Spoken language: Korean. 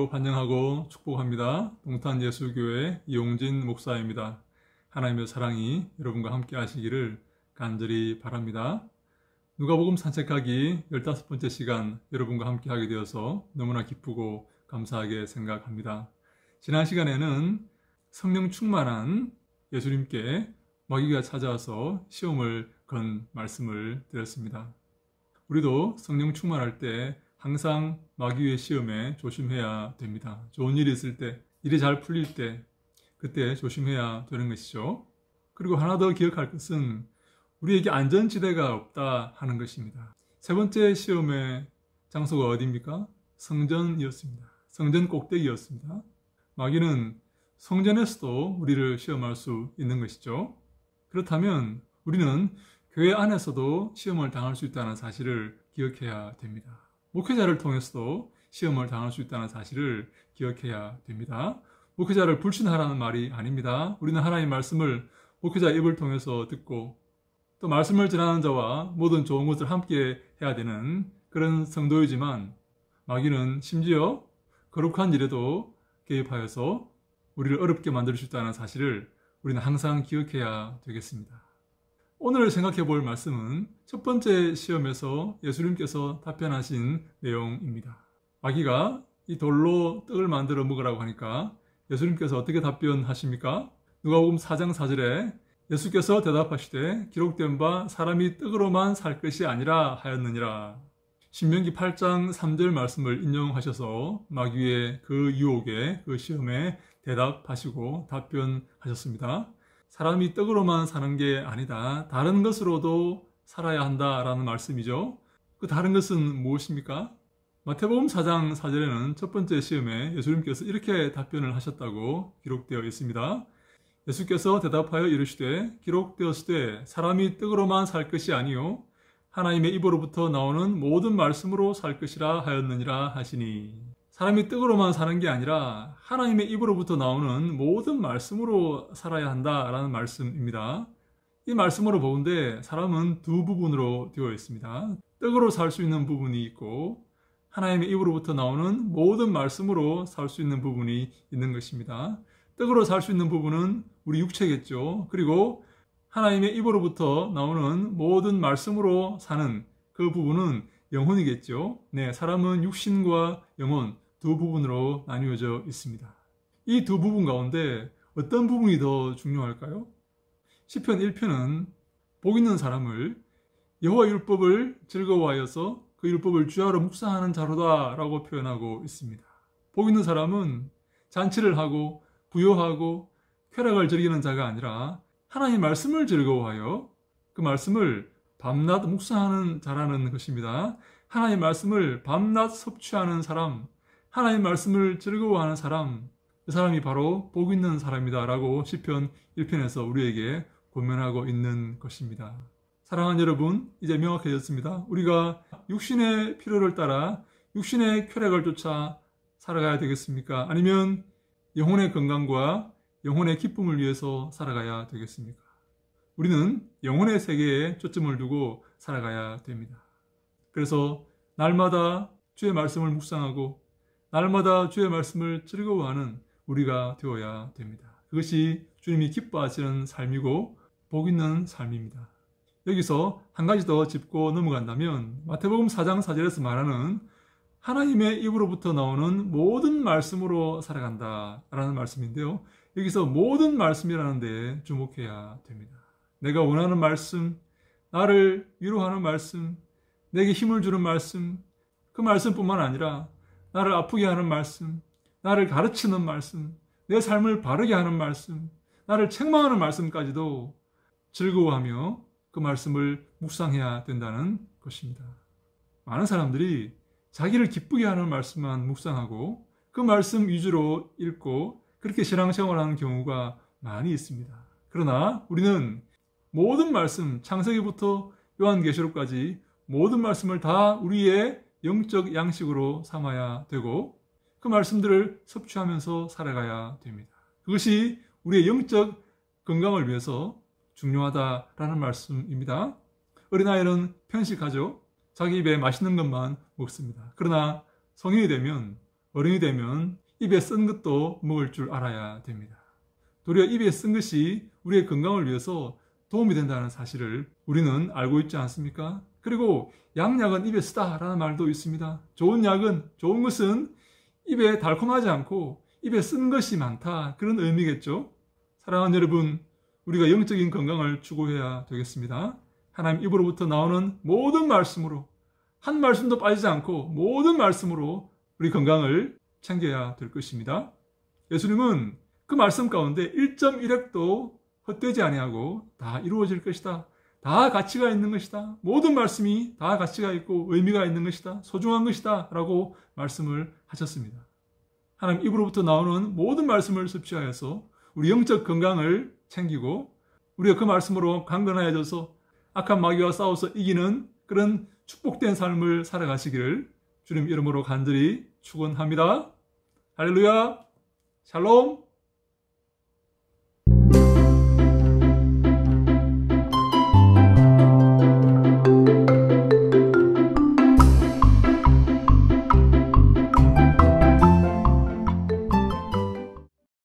주님으로 환영하고 축복합니다. 동탄예수교회 이용진 목사입니다. 하나님의 사랑이 여러분과 함께 하시기를 간절히 바랍니다. 누가복음 산책하기 15번째 시간 여러분과 함께 하게 되어서 너무나 기쁘고 감사하게 생각합니다. 지난 시간에는 성령 충만한 예수님께 마귀가 찾아와서 시험을 건 말씀을 드렸습니다. 우리도 성령 충만할 때 항상 마귀의 시험에 조심해야 됩니다. 좋은 일이 있을 때, 일이 잘 풀릴 때, 그때 조심해야 되는 것이죠. 그리고 하나 더 기억할 것은 우리에게 안전지대가 없다 하는 것입니다. 세 번째 시험의 장소가 어디입니까? 성전이었습니다. 성전 꼭대기였습니다. 마귀는 성전에서도 우리를 시험할 수 있는 것이죠. 그렇다면 우리는 교회 안에서도 시험을 당할 수 있다는 사실을 기억해야 됩니다. 목회자를 통해서도 시험을 당할 수 있다는 사실을 기억해야 됩니다. 목회자를 불신하라는 말이 아닙니다. 우리는 하나님의 말씀을 목회자 입을 통해서 듣고 또 말씀을 전하는 자와 모든 좋은 것을 함께 해야 되는 그런 성도이지만 마귀는 심지어 거룩한 일에도 개입하여서 우리를 어렵게 만들 수 있다는 사실을 우리는 항상 기억해야 되겠습니다. 오늘 생각해 볼 말씀은 첫 번째 시험에서 예수님께서 답변하신 내용입니다. 마귀가 이 돌로 떡을 만들어 먹으라고 하니까 예수님께서 어떻게 답변하십니까? 누가복음 4장 4절에 예수께서 대답하시되 기록된 바 사람이 떡으로만 살 것이 아니라 하였느니라. 신명기 8장 3절 말씀을 인용하셔서 마귀의 그 유혹에 그 시험에 대답하시고 답변하셨습니다. 사람이 떡으로만 사는 게 아니다. 다른 것으로도 살아야 한다라는 말씀이죠. 그 다른 것은 무엇입니까? 마태복음 4장 4절에는 첫 번째 시험에 예수님께서 이렇게 답변을 하셨다고 기록되어 있습니다. 예수께서 대답하여 이르시되 기록되었으되 사람이 떡으로만 살 것이 아니요 하나님의 입으로부터 나오는 모든 말씀으로 살 것이라 하였느니라 하시니. 사람이 떡으로만 사는 게 아니라 하나님의 입으로부터 나오는 모든 말씀으로 살아야 한다라는 말씀입니다. 이 말씀으로 보는데 사람은 두 부분으로 되어 있습니다. 떡으로 살 수 있는 부분이 있고 하나님의 입으로부터 나오는 모든 말씀으로 살 수 있는 부분이 있는 것입니다. 떡으로 살 수 있는 부분은 우리 육체겠죠. 그리고 하나님의 입으로부터 나오는 모든 말씀으로 사는 그 부분은 영혼이겠죠. 네, 사람은 육신과 영혼 두 부분으로 나뉘어져 있습니다. 이 두 부분 가운데 어떤 부분이 더 중요할까요? 시편 1편은 복 있는 사람을 여호와 율법을 즐거워하여서 그 율법을 주야로 묵상하는 자로다라고 표현하고 있습니다. 복 있는 사람은 잔치를 하고 부요하고 쾌락을 즐기는 자가 아니라 하나님의 말씀을 즐거워하여 그 말씀을 밤낮 묵상하는 자라는 것입니다. 하나님의 말씀을 밤낮 섭취하는 사람, 하나님의 말씀을 즐거워하는 사람, 그 사람이 바로 복 있는 사람이다 라고 시편 1편에서 우리에게 권면하고 있는 것입니다. 사랑하는 여러분, 이제 명확해졌습니다. 우리가 육신의 필요를 따라 육신의 쾌락을 쫓아 살아가야 되겠습니까? 아니면 영혼의 건강과 영혼의 기쁨을 위해서 살아가야 되겠습니까? 우리는 영혼의 세계에 초점을 두고 살아가야 됩니다. 그래서 날마다 주의 말씀을 묵상하고 날마다 주의 말씀을 즐거워하는 우리가 되어야 됩니다. 그것이 주님이 기뻐하시는 삶이고 복 있는 삶입니다. 여기서 한 가지 더 짚고 넘어간다면 마태복음 4장 4절에서 말하는 하나님의 입으로부터 나오는 모든 말씀으로 살아간다라는 말씀인데요. 여기서 모든 말씀이라는 데에 주목해야 됩니다. 내가 원하는 말씀, 나를 위로하는 말씀, 내게 힘을 주는 말씀, 그 말씀뿐만 아니라 나를 아프게 하는 말씀, 나를 가르치는 말씀, 내 삶을 바르게 하는 말씀, 나를 책망하는 말씀까지도 즐거워하며 그 말씀을 묵상해야 된다는 것입니다. 많은 사람들이 자기를 기쁘게 하는 말씀만 묵상하고 그 말씀 위주로 읽고 그렇게 신앙생활하는 경우가 많이 있습니다. 그러나 우리는 모든 말씀, 창세기부터 요한계시록까지 모든 말씀을 다 우리의 영적 양식으로 삼아야 되고 그 말씀들을 섭취하면서 살아가야 됩니다. 그것이 우리의 영적 건강을 위해서 중요하다라는 말씀입니다. 어린아이는 편식하죠. 자기 입에 맛있는 것만 먹습니다. 그러나 성인이 되면 어른이 되면 입에 쓴 것도 먹을 줄 알아야 됩니다. 도리어 입에 쓴 것이 우리의 건강을 위해서 도움이 된다는 사실을 우리는 알고 있지 않습니까? 그리고 양약은 입에 쓰다라는 말도 있습니다. 좋은 것은 입에 달콤하지 않고 입에 쓴 것이 많다, 그런 의미겠죠. 사랑하는 여러분, 우리가 영적인 건강을 추구해야 되겠습니다. 하나님 입으로부터 나오는 모든 말씀으로, 한 말씀도 빠지지 않고 모든 말씀으로 우리 건강을 챙겨야 될 것입니다. 예수님은 그 말씀 가운데 1.1획도 헛되지 아니하고 다 이루어질 것이다, 다 가치가 있는 것이다, 모든 말씀이 다 가치가 있고 의미가 있는 것이다, 소중한 것이다 라고 말씀을 하셨습니다. 하나님 입으로부터 나오는 모든 말씀을 섭취하여서 우리 영적 건강을 챙기고 우리가 그 말씀으로 강건하여져서 악한 마귀와 싸워서 이기는 그런 축복된 삶을 살아가시기를 주님 이름으로 간절히 축원합니다. 할렐루야, 샬롬.